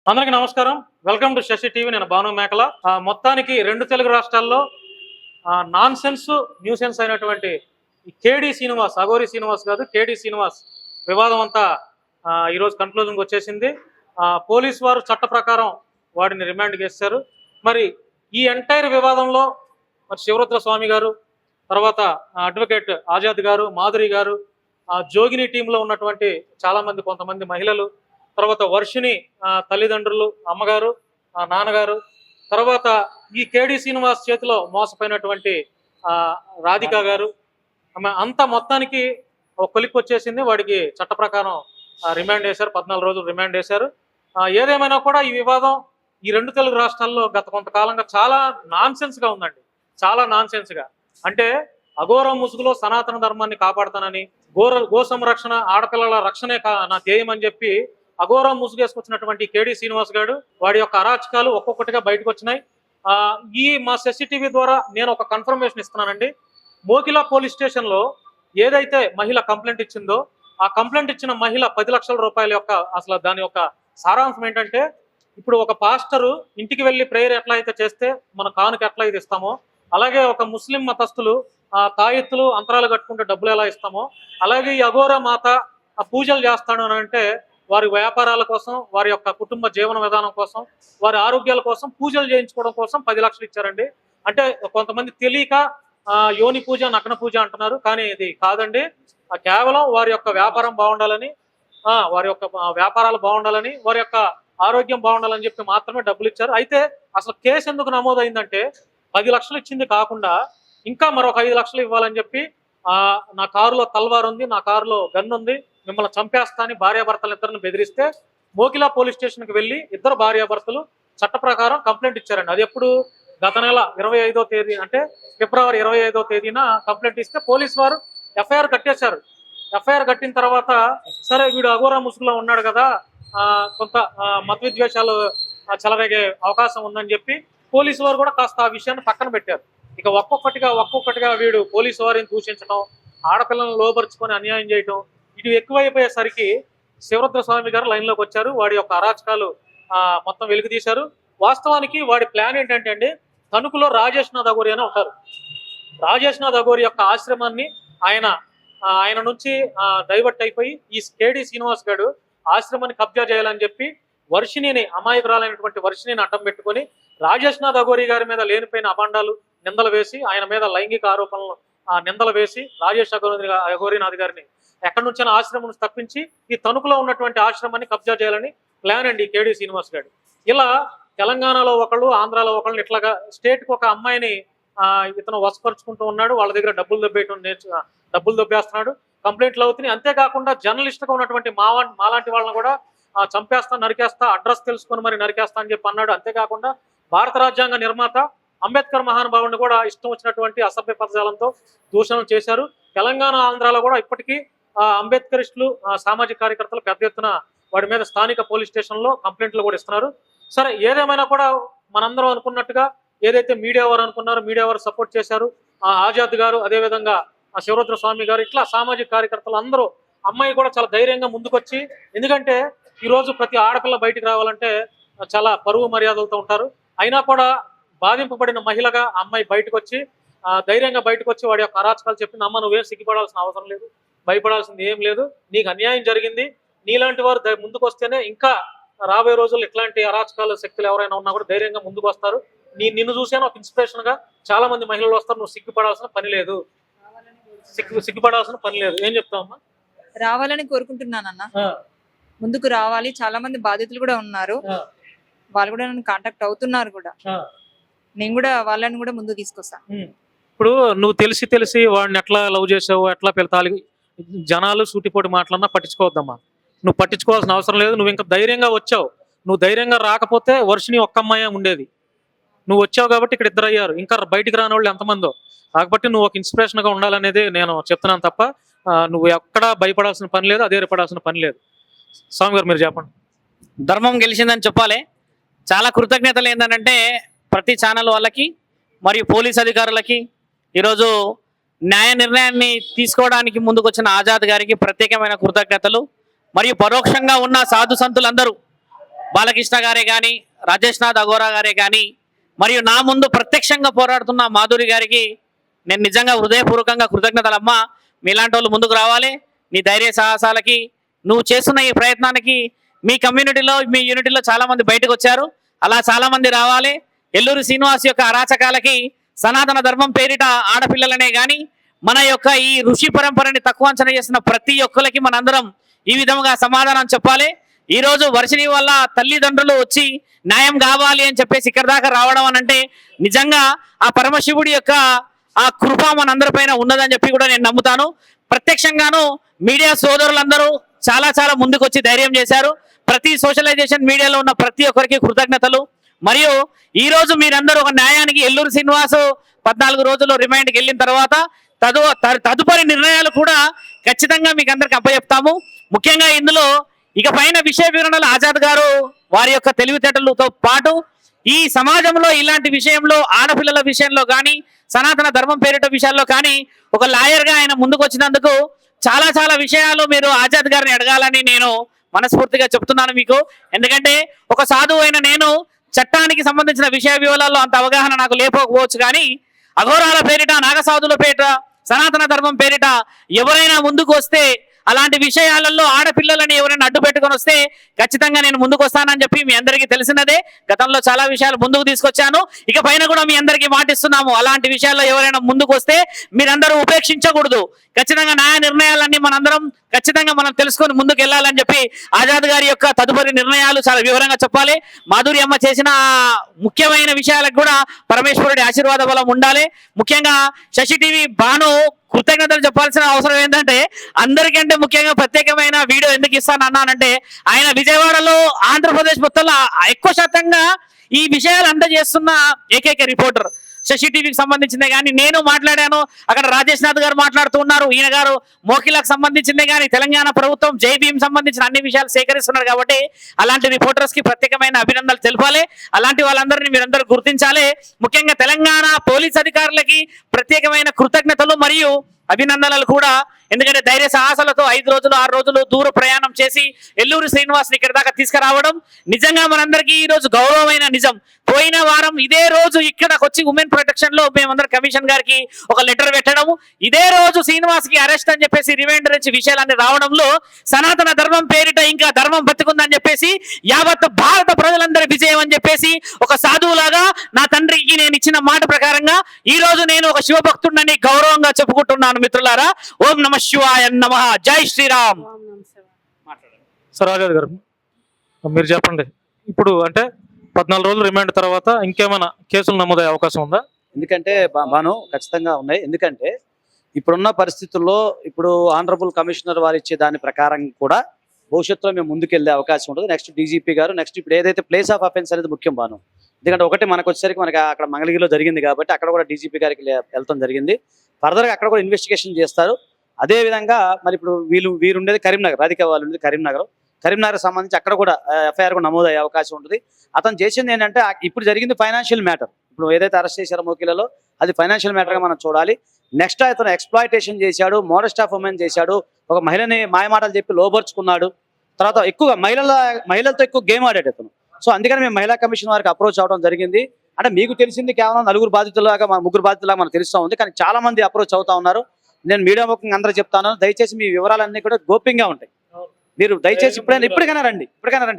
అందరికీ నమస్కారం. Welcome to Shashi TV. నేను భాను మేకల. మొత్తానికి రెండు తెలుగు రాష్ట్రాల్లో నాన్ సెన్స్ న్యూసెన్స్ అయినటువంటి ఈ కేడి శ్రీనివాస్, అఘోరి శ్రీనివాస్ కాదు కేడి శ్రీనివాస్ వివాదం అంతా ఈరోజు కన్క్లూజన్కి వచ్చేసింది. పోలీసు వారు చట్ట ప్రకారం వాడిని రిమాండ్కి వేశారు. మరి ఈ ఎంటైర్ వివాదంలో మరి శివరుద్ర స్వామి గారు, తర్వాత అడ్వకేట్ ఆజాద్ గారు, మాధురి గారు, జోగిని టీంలో ఉన్నటువంటి చాలామంది కొంతమంది మహిళలు, తర్వాత వర్షిని తల్లిదండ్రులు, అమ్మగారు, నాన్నగారు, తర్వాత ఈ కేడి శ్రీనివాస్ చేతిలో మోసపోయినటువంటి రాధిక గారు, అంతా మొత్తానికి ఒక కొలిక్కి వచ్చేసింది. వాడికి చట్ట ప్రకారం రిమాండ్ వేశారు, 14 రోజులు రిమాండ్ వేశారు. ఏదేమైనా కూడా ఈ వివాదం ఈ రెండు తెలుగు రాష్ట్రాల్లో గత కొంతకాలంగా చాలా నాన్సెన్స్గా ఉందండి. చాలా నాన్సెన్స్గా, అంటే అఘోర ముసుగులో సనాతన ధర్మాన్ని కాపాడుతానని, గో సంరక్షణ, ఆడపిల్లల రక్షణే నా ధ్యేయం అని చెప్పి అఘోర ముసుగేసుకొచ్చినటువంటి కేడి శ్రీనివాస్ గారు వాడి యొక్క అరాచకాలు ఒక్కొక్కటిగా బయటకు వచ్చినాయి. ఈ మా శశి టీవీ ద్వారా నేను ఒక కన్ఫర్మేషన్ ఇస్తున్నానండి. మోకిలా పోలీస్ స్టేషన్లో ఏదైతే మహిళ కంప్లైంట్ ఇచ్చిందో ఆ కంప్లైంట్ ఇచ్చిన మహిళ 10 లక్షల రూపాయల యొక్క అసలు దాని యొక్క సారాంశం ఏంటంటే, ఇప్పుడు ఒక పాస్టరు ఇంటికి వెళ్ళి ప్రేయర్ ఎట్లా అయితే చేస్తే మన కానుక ఎట్లా అయితే ఇస్తామో, అలాగే ఒక ముస్లిం మతస్థులు తాయెత్తులు అంతరాలు కట్టుకుంటే డబ్బులు ఎలా ఇస్తామో, అలాగే ఈ అఘోర మాత పూజలు చేస్తాడు అని అంటే వారి వ్యాపారాల కోసం, వారి యొక్క కుటుంబ జీవన విధానం కోసం, వారి ఆరోగ్యాల కోసం పూజలు చేయించుకోవడం కోసం 10 లక్షలు ఇచ్చారండి. అంటే కొంతమంది తెలియక యోని పూజ, నగ్న పూజ అంటున్నారు, కానీ ఇది కాదండి. కేవలం వారి యొక్క వ్యాపారం బాగుండాలని, వారి యొక్క వ్యాపారాలు బాగుండాలని, వారి యొక్క ఆరోగ్యం బాగుండాలని చెప్పి మాత్రమే డబ్బులు ఇచ్చారు. అయితే అసలు కేసు ఎందుకు నమోదైందంటే 10 లక్షలు ఇచ్చింది కాకుండా ఇంకా మరొక 5 లక్షలు ఇవ్వాలని చెప్పి, నా కారులో తల్వార్ ఉంది, నా కారులో గన్ ఉంది, మిమ్మల్ని చంపేస్తా అని భార్యాభర్తలు ఇద్దరిని బెదిరిస్తే మోకిలా పోలీస్ స్టేషన్కి వెళ్ళి ఇద్దరు భార్యాభర్తలు చట్ట ప్రకారం కంప్లైంట్ ఇచ్చారండి. అది ఎప్పుడు గత నెల 25వ తేదీ, అంటే ఫిబ్రవరి 25వ తేదీన కంప్లైంట్ ఇస్తే పోలీసు వారు ఎఫ్ఐఆర్ కట్టేశారు. ఎఫ్ఐఆర్ కట్టిన తర్వాత సరే వీడు అఘోరా ముసుగులో ఉన్నాడు కదా, కొంత మత విద్వేషాలు చెలరేగే అవకాశం ఉందని చెప్పి పోలీసు వారు కూడా కాస్త ఆ విషయాన్ని పక్కన పెట్టారు. ఇక ఒక్కొక్కటిగా వీడు పోలీసు వారిని దూషించడం, ఆడపిల్లలను లోపరుచుకొని అన్యాయం చేయటం, ఇటు ఎక్కువైపోయేసరికి శివరుద్ర స్వామి గారు లైన్లోకి వచ్చారు. వాడి యొక్క అరాచకాలు మొత్తం వెలుగు తీశారు. వాస్తవానికి వాడి ప్లాన్ ఏంటంటే అండి, తణుకులో రాజేష్ నాథ్ అఘోరి అని ఉంటారు. రాజేష్ నాథ్ అఘోరి యొక్క ఆశ్రమాన్ని ఆయన నుంచి డైవర్ట్ అయిపోయి ఈ కేడి శ్రీనివాస్ గారు ఆశ్రమాన్ని కబ్జా చేయాలని చెప్పి వర్షిణిని, అమాయకురాలైనటువంటి వర్షిణిని అడ్డం పెట్టుకొని రాజేష్ నాథ్ అఘోరి గారి మీద లేనిపోయిన అభండాలు, నిందలు వేసి, ఆయన మీద లైంగిక ఆరోపణలు నిందలు వేసి రాజేష్ అఘోరీనాథ్ గారిని ఎక్కడి నుంచైనా ఆశ్రమం నుంచి తప్పించి ఈ తణుకులో ఉన్నటువంటి ఆశ్రమాన్ని కబ్జా చేయాలని ప్లాన్ అండి కేడి శ్రీనివాస్ గారు. ఇలా తెలంగాణలో ఒకళ్ళు, ఆంధ్రాలో ఒకళ్ళు, ఇట్లాగా స్టేట్కి ఒక అమ్మాయిని ఇతను వసపరుచుకుంటూ ఉన్నాడు. వాళ్ళ దగ్గర డబ్బులు దొబ్బేస్తున్నాడు, కంప్లైంట్లు అవుతున్నాయి. అంతేకాకుండా జర్నలిస్ట్గా ఉన్నటువంటి మాలాంటి వాళ్ళని కూడా చంపేస్తా, నరికేస్తా, అడ్రస్ తెలుసుకొని మరి నరికేస్తా అని చెప్పి అన్నాడు. అంతేకాకుండా భారత రాజ్యాంగ నిర్మాత అంబేద్కర్ మహానుభావుని కూడా ఇష్టం వచ్చినటువంటి అసభ్య పదజాలంతో దూషణలు చేశారు. తెలంగాణ, ఆంధ్రాలో కూడా ఇప్పటికీ అంబేద్కరిస్టులు, సామాజిక కార్యకర్తలు పెద్ద ఎత్తున వాడి మీద స్థానిక పోలీస్ స్టేషన్లో కంప్లైంట్లు కూడా ఇస్తున్నారు. సరే, ఏదేమైనా కూడా మనందరం అనుకున్నట్టుగా ఏదైతే మీడియా వారు అనుకున్నారో మీడియా వారు సపోర్ట్ చేశారు. ఆజాద్ గారు, అదేవిధంగా శివరుద్ర స్వామి గారు, ఇట్లా సామాజిక కార్యకర్తలు అందరూ, అమ్మాయి కూడా చాలా ధైర్యంగా ముందుకొచ్చి, ఎందుకంటే ఈరోజు ప్రతి ఆడపిల్ల బయటికి రావాలంటే చాలా పరువు మర్యాదలతో ఉంటారు. అయినా కూడా బాధింపబడిన మహిళగా అమ్మాయి బయటకు వచ్చి ధైర్యంగా బయటకు వచ్చి వాడి యొక్క అరాచకాలు చెప్పింది. అమ్మ, నువ్వేం సిగ్గుపడాల్సిన అవసరం లేదు, భయపడాల్సింది ఏం లేదు, నీకు అన్యాయం జరిగింది, నీలాంటి వారు ముందుకు వస్తేనే ఇంకా రాబోయే రోజుల్లో ఇట్లాంటి అరాచకాల శక్తులు ఎవరైనా ఉన్నా కూడా ధైర్యంగా ముందుకు వస్తారు. నిన్ను చూసాను ఒక ఇన్స్పిరేషన్ గా చాలా మంది మహిళలు వస్తారు, నువ్వు సిగ్గుపడాల్సిన పని లేదు, సిగ్గుపడాల్సిన పని లేదు. ఏం చెప్తావమ్మా? రావాలని కోరుకుంటున్నానన్న, ముందుకు రావాలి. చాలా మంది బాధితులు కూడా ఉన్నారు, వాళ్ళు కూడా నన్ను కాంటాక్ట్ అవుతున్నారు కూడా. నేను కూడా వాళ్ళని కూడా ముందుకు తీసుకొస్తాను. ఇప్పుడు నువ్వు తెలిసి వాడిని ఎట్లా లవ్ చేసావు, ఎట్లా పెడతాలి, జనాలు సూటిపోటి మాటలన్నా పట్టించుకోవద్దమ్మా. నువ్వు పట్టించుకోవాల్సిన అవసరం లేదు. నువ్వు ఇంకా ధైర్యంగా వచ్చావు. నువ్వు ధైర్యంగా రాకపోతే వర్షిని ఒక్క అమ్మాయి ఉండేది. నువ్వు వచ్చావు కాబట్టి ఇక్కడ ఇద్దరు అయ్యారు, ఇంకా బయటికి రాని వాళ్ళు ఎంతమందో. కాబట్టి నువ్వు ఒక ఇన్స్పిరేషన్గా ఉండాలనేది నేను చెప్తున్నాను తప్ప నువ్వు ఎక్కడా భయపడాల్సిన పని లేదు, అధైర్యపడాల్సిన పని లేదు. స్వామి గారు మీరు చెప్పండి. ధర్మం గెలిచిందని చెప్పాలి. చాలా కృతజ్ఞతలు ఏంటంటే ప్రతి ఛానల్ వాళ్ళకి మరియు పోలీస్ అధికారులకి, ఈరోజు న్యాయ నిర్ణయాన్ని తీసుకోవడానికి ముందుకు వచ్చిన ఆజాద్ గారికి ప్రత్యేకమైన కృతజ్ఞతలు. మరియు పరోక్షంగా ఉన్న సాధు సంతులందరూ బాలకృష్ణ గారే కానీ, రాజేష్ నాథ్ అఘోరా గారే కానీ, మరియు నా ముందు ప్రత్యక్షంగా పోరాడుతున్న మాధురి గారికి నేను నిజంగా హృదయపూర్వకంగా కృతజ్ఞతలమ్మా. మీలాంటి వాళ్ళు ముందుకు రావాలి. నీ ధైర్య సాహసాలకి, నువ్వు చేస్తున్న ఈ ప్రయత్నానికి మీ కమ్యూనిటీలో, మీ యూనిటీలో చాలా మంది బయటకు వచ్చారు. అలా చాలా మంది రావాలి. ఎల్లూరి శ్రీనివాస్ యొక్క అరాచకాలకి సనాతన ధర్మం పేరిట ఆడపిల్లలనే కానీ, మన యొక్క ఈ ఋషి పరంపరని తక్కువ అంచనా చేస్తున్న ప్రతి ఒక్కరికి మనందరం ఈ విధంగా సమాధానం చెప్పాలి. ఈ రోజు వర్షిణి వల్ల తల్లిదండ్రులు వచ్చి న్యాయం కావాలి అని చెప్పేసి ఇక్కడ దాకా రావడం అని అంటే నిజంగా ఆ పరమశివుడి యొక్క ఆ కృప మనందరిపైన ఉన్నదని చెప్పి కూడా నేను నమ్ముతాను. ప్రత్యక్షంగాను మీడియా సోదరులందరూ చాలా చాలా ముందుకొచ్చి ధైర్యం చేశారు. ప్రతి సోషలైజేషన్ మీడియాలో ఉన్న ప్రతి ఒక్కరికి కృతజ్ఞతలు. మరియు ఈ రోజు మీరందరూ ఒక న్యాయానికి ఎల్లూరు శ్రీనివాసు 14 రోజులు రిమైండ్కి వెళ్ళిన తర్వాత తదుపరి నిర్ణయాలు కూడా ఖచ్చితంగా మీకు అందరికి అప్పచెప్తాము. ముఖ్యంగా ఇందులో ఇక పైన విషయ వివరణలు ఆజాద్ గారు వారి యొక్క తెలివితేటలతో పాటు ఈ సమాజంలో ఇలాంటి విషయంలో ఆడపిల్లల విషయంలో కానీ, సనాతన ధర్మం పేరిట విషయాల్లో కానీ ఒక లాయర్గా ఆయన ముందుకు వచ్చినందుకు చాలా చాలా విషయాలు మీరు ఆజాద్ గారిని అడగాలని నేను మనస్ఫూర్తిగా చెప్తున్నాను మీకు. ఎందుకంటే ఒక సాధువు అయిన నేను చట్టానికి సంబంధించిన విషయ వివరాల్లో అంత అవగాహన నాకు లేకపోవచ్చు, కానీ అఘోరాల పేరిట, నాగసాధుల పేరిట, సనాతన ధర్మం పేరిట ఎవరైనా ముందుకు వస్తే, అలాంటి విషయాలలో ఆడపిల్లలని ఎవరైనా అడ్డు పెట్టుకొని వస్తే ఖచ్చితంగా నేను ముందుకు వస్తానని చెప్పి మీ అందరికీ తెలిసినదే. గతంలో చాలా విషయాలు ముందుకు తీసుకొచ్చాను. ఇక పైన కూడా మీ అందరికీ మాటిస్తున్నాము, అలాంటి విషయాల్లో ఎవరైనా ముందుకు వస్తే మీరందరూ ఉపేక్షించకూడదు. ఖచ్చితంగా న్యాయ నిర్ణయాలన్నీ మనందరం ఖచ్చితంగా మనం తెలుసుకొని ముందుకు వెళ్ళాలని చెప్పి ఆజాద్ గారి యొక్క తదుపరి నిర్ణయాలు చాలా వివరంగా చెప్పాలి. మాధురి అమ్మ చేసిన ముఖ్యమైన విషయాలకు కూడా పరమేశ్వరుడి ఆశీర్వాద బలం ఉండాలి. ముఖ్యంగా శశి టీవీ భాను కృతజ్ఞతలు చెప్పాల్సిన అవసరం ఏంటంటే, అందరికంటే ముఖ్యంగా ప్రత్యేకమైన వీడియో ఎందుకు ఇస్తాను అన్నానంటే, ఆయన విజయవాడలో ఆంధ్రప్రదేశ్ మొత్తంలో ఎక్కువ శాతంగా ఈ విషయాలు అందజేస్తున్న ఏకైక రిపోర్టర్ శశి టీవీకి సంబంధించిందే. కానీ నేను మాట్లాడాను, అక్కడ రాజేష్ నాథ్ గారు మాట్లాడుతూ ఉన్నారు, ఈయన గారు మోకిలకు సంబంధించిందే. కానీ తెలంగాణ ప్రభుత్వం జై భీమ్ సంబంధించిన అన్ని విషయాలు సేకరిస్తున్నారు. కాబట్టి అలాంటి రిపోర్టర్స్ కి ప్రత్యేకమైన అభినందనలు తెలపాలి. అలాంటి వాళ్ళందరినీ మీరందరూ గుర్తించాలి. ముఖ్యంగా తెలంగాణ పోలీస్ అధికారులకి ప్రత్యేకమైన కృతజ్ఞతలు మరియు అభినందనలు కూడా. ఎందుకంటే ధైర్య సాహసాలతో 5 రోజులు 6 రోజులు దూర ప్రయాణం చేసి ఎల్లూరు శ్రీనివాస్ని ఇక్కడ దాకా తీసుకురావడం నిజంగా మనందరికీ ఈ రోజు గౌరవమైన నిజం. పోయిన వారం ఇదే రోజు ఇక్కడికి వచ్చి ఉమెన్ ప్రొటెక్షన్ లో మేమందరం కమిషన్ గారికి ఒక లెటర్ పెట్టడం, ఇదే రోజు శ్రీనివాస్ కి అరెస్ట్ అని చెప్పేసి రిమైండర్ నుంచి విషయాలన్నీ రావడంలో సనాతన ధర్మం పేరిట ఇంకా ధర్మం బతుకుందని చెప్పేసి యావత్ భారత ప్రజలందరి విజయం అని చెప్పేసి ఒక సాధువులాగా నా తండ్రికి నేను ఇచ్చిన మాట ప్రకారంగా ఈ రోజు నేను ఒక శివభక్తుడిని గౌరవంగా చెప్పుకుంటున్నాను. మిత్రులారా, ఓం నమ శివాయ నమః. జై శ్రీరామ్. సార్ ఆజాద్ గారు మీరు చెప్పండి, ఇప్పుడు అంటే 14 రోజులు రిమాండ్ తర్వాత ఇంకేమైనా కేసులు నమోదయ్యే అవకాశం ఉందా? ఎందుకంటే భాను ఖచ్చితంగా ఉన్నాయి. ఎందుకంటే ఇప్పుడున్న పరిస్థితుల్లో ఇప్పుడు ఆనరబుల్ కమిషనర్ వారు ఇచ్చే దాని ప్రకారం కూడా భవిష్యత్తులో మేము ముందుకెళ్లే అవకాశం ఉంటుంది. నెక్స్ట్ డీజీపీ గారు, నెక్స్ట్ ఇప్పుడు ఏదైతే ప్లేస్ ఆఫ్ అఫెన్స్ అనేది ముఖ్యం భాను. ఎందుకంటే ఒకటి మనకు వచ్చేసరికి మనకి అక్కడ మంగళగిరిలో జరిగింది కాబట్టి అక్కడ కూడా డీజీపీ గారికి వెళ్తాం జరిగింది. ఫర్దర్గా అక్కడ కూడా ఇన్వెస్టిగేషన్ చేస్తారు. అదే విధంగా మరి ఇప్పుడు వీరు ఉండేది కరీంనగర్, రాధిక వాళ్ళు ఉండేది కరీంనగర్ సంబంధించి అక్కడ కూడా ఎఫ్ఐఆర్ కూడా నమోదయ్యే అవకాశం ఉంటుంది. అతను చేసింది ఏంటంటే ఇప్పుడు జరిగింది ఫైనాన్షియల్ మ్యాటర్. ఇప్పుడు ఏదైతే అరెస్ట్ చేశారో మోకిలలో అది ఫైనాన్షియల్ మ్యాటర్గా మనం చూడాలి. నెక్స్ట్ అతను ఎక్స్ప్లాయిటేషన్ చేశాడు, మోడెస్ట్ ఆఫ్ ఉమెన్ చేశాడు, ఒక మహిళని మాయమాటలు చెప్పి లోబర్చుకున్నాడు. తర్వాత ఎక్కువగా మహిళలతో ఎక్కువ గేమ్ ఆడాడు అతను. సో అందుకని మేము మహిళా కమిషన్ వారికి అప్రోచ్ అవడం జరిగింది. అంటే మీకు తెలిసింది కేవలం 4 బాధితులాగా, 3 బాధితులాగా మనకు తెలుస్తూ ఉంది. కానీ చాలా మంది అప్రోచ్ అవుతా ఉన్నారు. నేను మీడియా ముఖంగా అందరూ చెప్తాను, దయచేసి మీ వివరాలన్నీ కూడా గోప్యంగా ఉంటాయి. మీరు దయచేసి ఇప్పటికైనా రండి.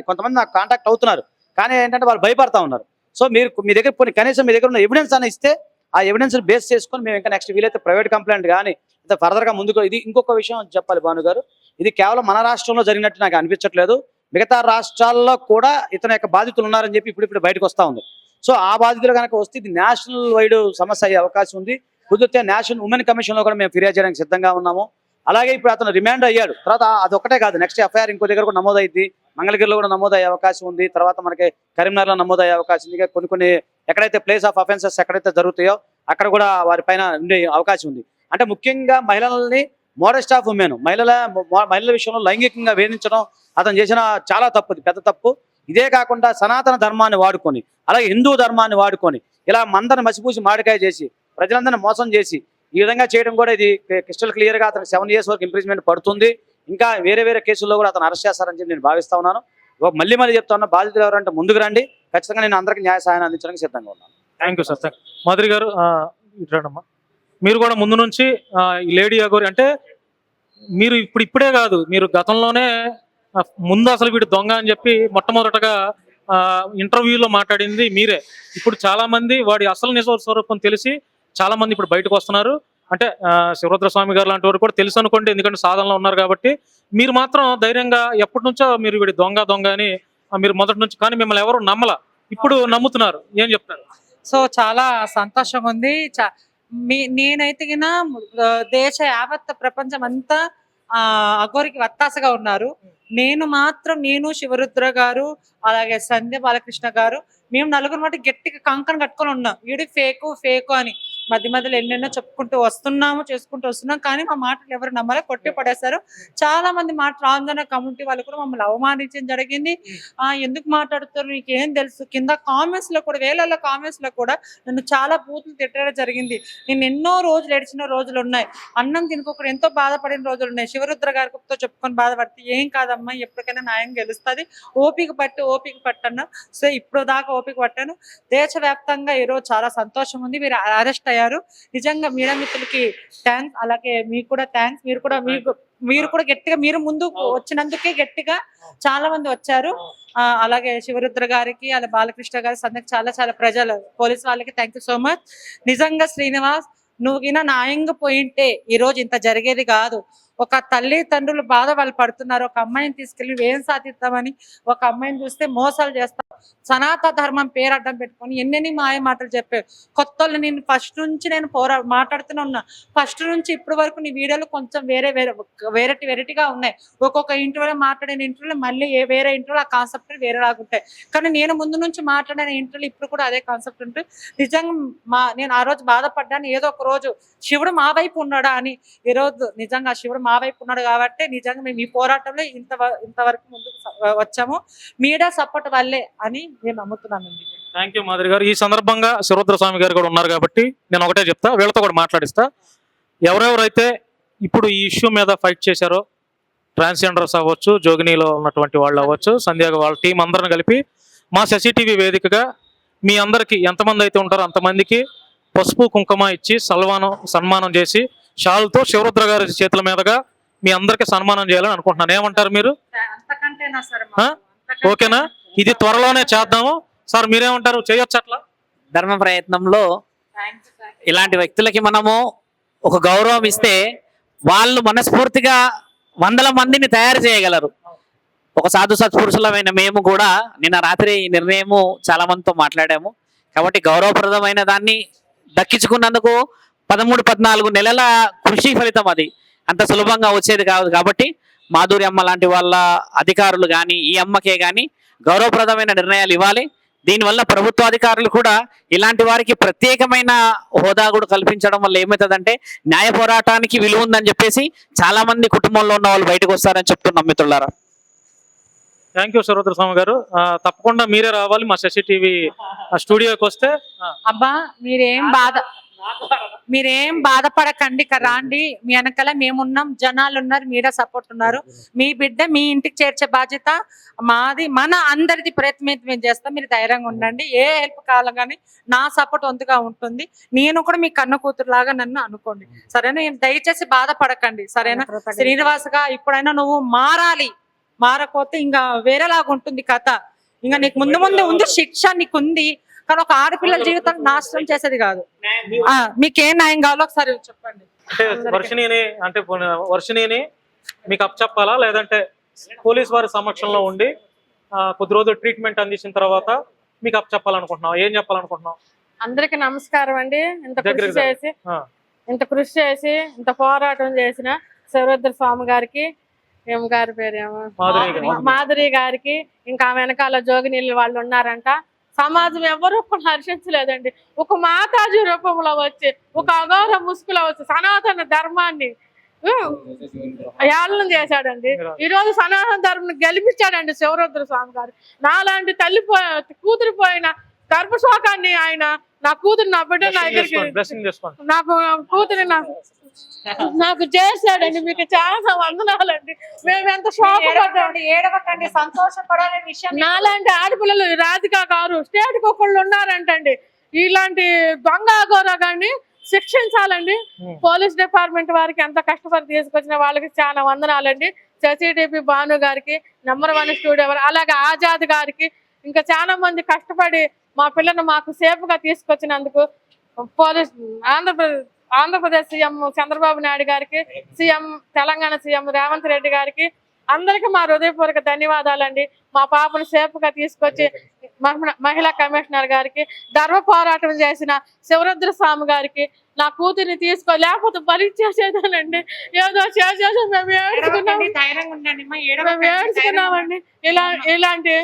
కొంతమంది నాకు కాంటాక్ట్ అవుతున్నారు, కానీ ఏంటంటే వాళ్ళు భయపడతా ఉన్నారు. సో మీరు మీ దగ్గర కనీసం మీ దగ్గర ఉన్న ఎవిడెన్స్ అని ఇస్తే ఆ ఎవిడెన్స్ బేస్ చేసుకొని మేము ఇంకా నెక్స్ట్ వీలైతే ప్రైవేట్ కంప్లైంట్ కానీ ఫర్దర్గా ముందుకు. ఇది ఇంకొక విషయం చెప్పాలి భాను గారు, ఇది కేవలం మన రాష్ట్రంలో జరిగినట్టు నాకు అనిపించట్లేదు. మిగతా రాష్ట్రాల్లో కూడా ఇతని యొక్క బాధితులు ఉన్నారని చెప్పి ఇప్పుడు బయటకు వస్తూ ఉంది. సో ఆ బాధితులు కనుక వస్తే ఇది నేషనల్ వైడ్ సమస్య అయ్యే అవకాశం ఉంది. కుదిరితే నేషనల్ ఉమెన్ కమిషన్లో కూడా మేము ఫిర్యాదు చేయడానికి సిద్ధంగా ఉన్నాము. అలాగే ఇప్పుడు అతను రిమాండ్ అయ్యాడు, తర్వాత అదొక్కటే కాదు, నెక్స్ట్ ఎఫ్ఐఆర్ ఇంకో దగ్గర కూడా నమోదైంది, మంగళగిరిలో కూడా నమోదయ్యే అవకాశం ఉంది. తర్వాత మనకి కరీంనగర్లో నమోదయ్యే అవకాశం ఉంది. కొన్ని ఎక్కడైతే ప్లేస్ ఆఫ్ అఫెన్సెస్ ఎక్కడైతే జరుగుతాయో అక్కడ కూడా వారి పైన ఉండే అవకాశం ఉంది. అంటే ముఖ్యంగా మహిళల్ని మోడెస్ట్ ఆఫ్ ఉమెన్, మహిళల విషయంలో లైంగికంగా వేధించడం అతను చేసిన చాలా తప్పు, పెద్ద తప్పు. ఇదే కాకుండా సనాతన ధర్మాన్ని వాడుకొని, అలాగే హిందూ ధర్మాన్ని వాడుకొని ఇలా మందరిని మసిపూసి మాడికాయ చేసి ప్రజలందరినీ మోసం చేసి ఈ విధంగా చేయడం కూడా ఇది క్రిస్టల్ క్లియర్గా అతనికి 7 years వరకు ఇంప్రిజ్మెంట్ పడుతుంది. ఇంకా వేరే కేసుల్లో కూడా అతను అరెస్ట్ చేస్తారని చెప్పి నేను భావిస్తా ఉన్నాను. మళ్ళీ చెప్తా బాధితులు ఎవరంటే ముందుకు రండి, ఖచ్చితంగా నేను అందరికీ న్యాయ సహాయాన్ని అందించడానికి సిద్ధంగా ఉన్నాను. Thank you sir. మాధురి గారు ఇట్రాడమ్మా. మీరు కూడా ముందు నుంచి ఈ లేడీ అఘోరి అంటే మీరు ఇప్పుడే కాదు, మీరు గతంలోనే ముందు అసలు వీడు దొంగ అని చెప్పి మొట్టమొదటగా ఇంటర్వ్యూలో మాట్లాడింది మీరే. ఇప్పుడు చాలా మంది వాడి అసలు నిజ స్వరూపం తెలిసి చాలా మంది ఇప్పుడు బయటకు వస్తున్నారు. అంటే శివరుద్ర స్వామి గారు లాంటి వారు కూడా తెలుసు అనుకోండి, ఎందుకంటే సాధనలో ఉన్నారు కాబట్టి. మీరు మాత్రం ధైర్యంగా ఎప్పటి నుంచో మీరు వీడి దొంగ అని మీరు మొదటి నుంచి, కానీ మిమ్మల్ని ఎవరు నమ్మల, ఇప్పుడు నమ్ముతున్నారు. ఏం చెప్తారు? సో చాలా సంతోషంగా ఉంది. నేనైతే గిన దేశ యావత్ ప్రపంచం అంతా అఘోరికి వత్తాసగా ఉన్నారు. నేను శివరుద్ర గారు అలాగే సంధ్య బాలకృష్ణ గారు మేము నలుగురు మాట గట్టిగా కంకణం కట్టుకొని ఉన్నాం. వీడి ఫేకు అని మధ్యలో ఎన్నెన్నో చెప్పుకుంటూ చేసుకుంటూ వస్తున్నాం. కానీ మా మాటలు ఎవరు నమ్మలే, కొట్టి పడేశారు. చాలా మంది రాంజన కమ్యూనిటీ వాళ్ళు కూడా మమ్మల్ని అవమానించడం జరిగింది. ఎందుకు మాట్లాడుతారు, నీకు ఏం తెలుసు, కింద కామెంట్స్ లో కూడా వేలల్లో కామెంట్స్ లో కూడా నన్ను చాలా బూతులు తిట్టడం జరిగింది. నేను ఎన్నో రోజులు ఏడ్చిన రోజులు ఉన్నాయి, అన్నం తినుకోకుండా ఎంతో బాధపడిన రోజులు ఉన్నాయి. శివరుద్ర గారితో చెప్పుకొని బాధపడితే ఏం కాదమ్మా, ఎప్పటికైనా న్యాయం గెలుస్తుంది, ఓపిక పట్టన్నా. సో ఇప్పుడు దాకా ఓపిక పట్టాను. దేశవ్యాప్తంగా ఈరోజు చాలా సంతోషం ఉంది. మీరు అరెస్ట్ అయ్యారు, నిజంగా మీడియా మిత్రులకి థ్యాంక్స్. అలాగే మీకు కూడా థ్యాంక్స్. మీరు కూడా గట్టిగా మీరు ముందు వచ్చినందుకే గట్టిగా చాలా మంది వచ్చారు. అలాగే శివరుద్ర గారికి, అలా బాలకృష్ణ గారి సందర్కి చాలా ప్రజలు పోలీసు వాళ్ళకి థ్యాంక్ యూ సో మచ్. నిజంగా శ్రీనివాస్, నువ్వు గిన న్యాయంగా పోయింటే ఈ రోజు ఇంత జరిగేది కాదు. ఒక తల్లి తండ్రులు బాధ వాళ్ళు పడుతున్నారు. ఒక అమ్మాయిని తీసుకెళ్లి ఏం సాధిద్దామని ఒక అమ్మాయిని చూస్తే మోసాలు చేస్తాం. సనాతన ధర్మం పేరు అడ్డం పెట్టుకొని ఎన్నెన్ని మాయ మాటలు చెప్పారు. కొత్త వాళ్ళు నేను ఫస్ట్ నుంచి నేను మాట్లాడుతూనే ఉన్నా. ఫస్ట్ నుంచి ఇప్పటి వరకు నీ వీడియోలు కొంచెం వెరైటీగా ఉన్నాయి. ఒక్కొక్క ఇంటర్వ్యూలో మాట్లాడిన ఇంటర్వ్యూలో మళ్ళీ వేరే ఇంటర్వ్యూలో ఆ కాన్సెప్ట్ వేరేలాగా ఉంటాయి. కానీ నేను ముందు నుంచి మాట్లాడిన ఇంటర్వ్యూలు ఇప్పుడు కూడా అదే కాన్సెప్ట్ ఉంటుంది. నిజంగా నేను ఆ రోజు బాధపడ్డాను. ఏదో ఒక రోజు శివుడు మా వైపు ఉన్నాడా అని. ఈ రోజు నిజంగా శివుడు మా వైపు ఉన్నాడు కాబట్టి నిజంగా మేము ఈ పోరాటంలో ఇంతవరకు ముందుకు వచ్చాము. మీడియా సపోర్ట్ వల్లే అని నేను నమ్ముతున్నాను. థ్యాంక్ యూ మాధురి గారు. ఈ సందర్భంగా శివరుద్ర స్వామి గారు కూడా ఉన్నారు కాబట్టి నేను ఒకటే చెప్తా, వీళ్ళతో కూడా మాట్లాడిస్తా. ఎవరెవరైతే ఇప్పుడు ఈ ఇష్యూ మీద ఫైట్ చేశారో, ట్రాన్స్జెండర్స్ అవ్వచ్చు, జోగినీలో ఉన్నటువంటి వాళ్ళు అవ్వచ్చు, సంధ్య వాళ్ళ టీం అందరిని కలిపి మా శశి టీవీ వేదికగా మీ అందరికి ఎంతమంది అయితే ఉంటారో అంతమందికి పసుపు కుంకుమ ఇచ్చి సన్మానం చేసి షాల్తో శివరుద్ర గారి చేతుల మీదుగా మీ అందరికి సన్మానం చేయాలని అనుకుంటున్నాను. ఏమంటారు మీరు? ఓకేనా? ఇది త్వరలోనే చేద్దాము సార్, మీరేమంటారు? చేయొచ్చు అట్లా ధర్మ ప్రయత్నంలో ఇలాంటి వ్యక్తులకి మనము ఒక గౌరవం ఇస్తే వాళ్ళు మనస్ఫూర్తిగా వందల మందిని తయారు చేయగలరు. ఒక సాధు సత్పురుషులమైన మేము కూడా నిన్న రాత్రి ఈ నిర్ణయము చాలా మందితో మాట్లాడాము. కాబట్టి గౌరవప్రదమైన దాన్ని దక్కించుకున్నందుకు 13-14 నెలల కృషి ఫలితం అది అంత సులభంగా వచ్చేది కాదు. కాబట్టి మాధురి అమ్మ లాంటి వాళ్ళ అధికారులు కానీ ఈ అమ్మకే కానీ గౌరవప్రదమైన నిర్ణయాలు ఇవ్వాలి. దీనివల్ల ప్రభుత్వ అధికారులు కూడా ఇలాంటి వారికి ప్రత్యేకమైన హోదా కూడా కల్పించడం వల్ల ఏమవుతుందంటే న్యాయ పోరాటానికి విలువ ఉందని చెప్పేసి చాలా మంది కుటుంబంలో ఉన్న వాళ్ళు బయటకు వస్తారని చెప్తున్నాం మిత్రులారా. థ్యాంక్ యూ శివరుద్ర స్వామి గారు. తప్పకుండా మీరే రావాలి మా శశి టీవీ స్టూడియోకి వస్తే. అబ్బా మీరేం బాధపడకండి, రాండి. మీ వెనకాల మేమున్నాం, జనాలు ఉన్నారు, మీడియా సపోర్ట్ ఉన్నారు. మీ బిడ్డ మీ ఇంటికి చేర్చే బాధ్యత మాది, మన అందరిది ప్రయత్నం మేము చేస్తాం. మీరు ధైర్యంగా ఉండండి. ఏ హెల్ప్ కావాలని నా సపోర్ట్ వంతుగా ఉంటుంది. నేను కూడా మీ కన్న కూతురు లాగా నన్ను అనుకోండి, సరేనా? దయచేసి బాధపడకండి, సరేనా? శ్రీనివాస్గా ఇప్పుడైనా నువ్వు మారాలి. మారకపోతే ఇంకా వేరేలాగా ఉంటుంది కథ. ఇంకా నీకు ముందు ఉంది శిక్ష, నీకు ఉంది. కానీ ఒక ఆడపిల్లల జీవితాన్ని నాశనం చేసేది కాదు. మీకేం న్యాయం కావాలో ఒకసారి చెప్పండి. అంటే వర్షిణిని మీకు అప్పచెప్పాలా, లేదంటే పోలీస్ వారి సమక్షంలో ఉండి కొద్ది రోజులు ట్రీట్మెంట్ అందించిన తర్వాత మీకు అప్పచెప్పాలనుకుంటున్నావు? ఏం చెప్పాలనుకుంటున్నావు? అందరికి నమస్కారం అండి. ఇంత కృషి చేసి ఇంత పోరాటం చేసిన శివరుద్ర స్వామి గారికి, గారి పేరేమో మాధురి గారికి, ఇంకా వెనకాల జోగినీళ్ళు వాళ్ళు ఉన్నారంట. సమాజం ఎవరు హర్షించలేదండి. ఒక మాతాజీ రూపంలో వచ్చి, ఒక అఘోర ముసుగులో వచ్చి సనాతన ధర్మాన్ని ఏళనం చేశాడండి. ఈ రోజు సనాతన ధర్మం గెలిపించాడండి శివరుద్ర స్వామి గారు. నాలాంటి కూతురు పోయిన గర్భశోకాన్ని ఆయన, నా కూతురు, నా బిడ్డ, నా దగ్గరికి, నాకు కూతురి నాకు చేశాడండి. మీకు చాలా వందనాలండి. మేము ఎంత షాక్ పడ్డాం. ఏడవకండి, సంతోషపడాలనే విషయం నాలాంటి ఆడపిల్లలు రాధిక గారు స్టేట్ కి ఒకళ్ళు ఉన్నారంటండి. ఇలాంటి దొంగ అఘోరగాన్ని శిక్షించాలండి. పోలీస్ డిపార్ట్మెంట్ వారికి ఎంత కష్టపడి తీసుకొచ్చిన వాళ్ళకి చాలా వందనాలండి. శశిటిపి భాను గారికి, #1 స్టూడియో, అలాగే ఆజాద్ గారికి, ఇంకా చాలా మంది కష్టపడి మా పిల్లని మాకు సేఫ్ గా తీసుకొచ్చినందుకు పోలీస్ ఆంధ్రప్రదేశ్ సీఎం చంద్రబాబు నాయుడు గారికి, తెలంగాణ సీఎం రేవంత్ రెడ్డి గారికి అందరికీ మా హృదయపూర్వక ధన్యవాదాలండి. మా పాపను సేఫ్ గా తీసుకొచ్చి మహిళా కమిషనర్ గారికి, ధర్మ పోరాటం చేసిన శివరుద్ర స్వామి గారికి, నా కూతుర్ని లేకపోతే భరించేసేదానండి. ఏదో చేసేసి మేము ఏడ్చుకున్నామండి. ఇలాంటి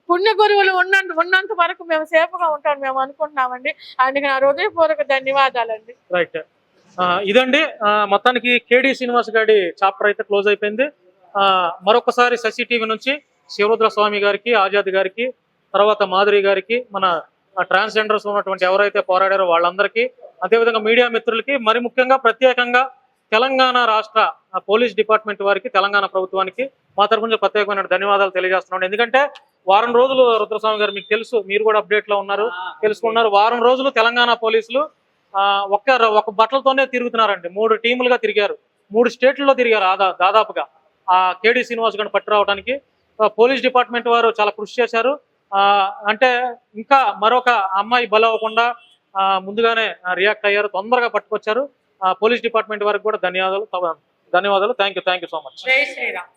పుణ్య గురువులు ఉన్నంత వరకు మేము సేఫ్ గా ఉంటాం మేము అనుకుంటున్నామండి. అందుకే నా హృదయపూర్వక ధన్యవాదాలండి. రైట్. ఇదండి మొత్తానికి కేడి శ్రీనివాస్ గారి చాప్టర్ అయితే క్లోజ్ అయిపోయింది. మరొకసారి శశి టీవీ నుంచి శివరుద్ర స్వామి గారికి, ఆజాద్ గారికి, తర్వాత మాధురి గారికి, మన ట్రాన్స్జెండర్స్ ఉన్నటువంటి ఎవరైతే పోరాడారో వాళ్ళందరికీ, అదేవిధంగా మీడియా మిత్రులకి, మరి ముఖ్యంగా ప్రత్యేకంగా తెలంగాణ రాష్ట్ర పోలీస్ డిపార్ట్మెంట్ వారికి, తెలంగాణ ప్రభుత్వానికి మా తరఫు నుంచి ప్రత్యేకమైన ధన్యవాదాలు తెలియజేస్తున్నాను. ఎందుకంటే వారం రోజులు రుద్రస్వామి గారు మీకు తెలుసు, మీరు కూడా అప్డేట్ లో ఉన్నారు, తెలుసుకున్నారు. వారం రోజులు తెలంగాణ పోలీసులు ఒక బట్టలతోనే తిరుగుతున్నారండి. 3 టీములుగా తిరిగారు, 3 స్టేట్లలో తిరిగారు దాదాపుగా ఆ కేడి శ్రీనివాస్ గారిని పట్టి రావడానికి. పోలీస్ డిపార్ట్మెంట్ వారు చాలా కృషి చేశారు. అంటే ఇంకా మరొక అమ్మాయి బలవ్వకుండా ముందుగానే రియాక్ట్ అయ్యారు, తొందరగా పట్టుకొచ్చారు. పోలీస్ డిపార్ట్మెంట్ వారికి కూడా ధన్యవాదాలు. Thank you so much. జై శ్రీరామ్.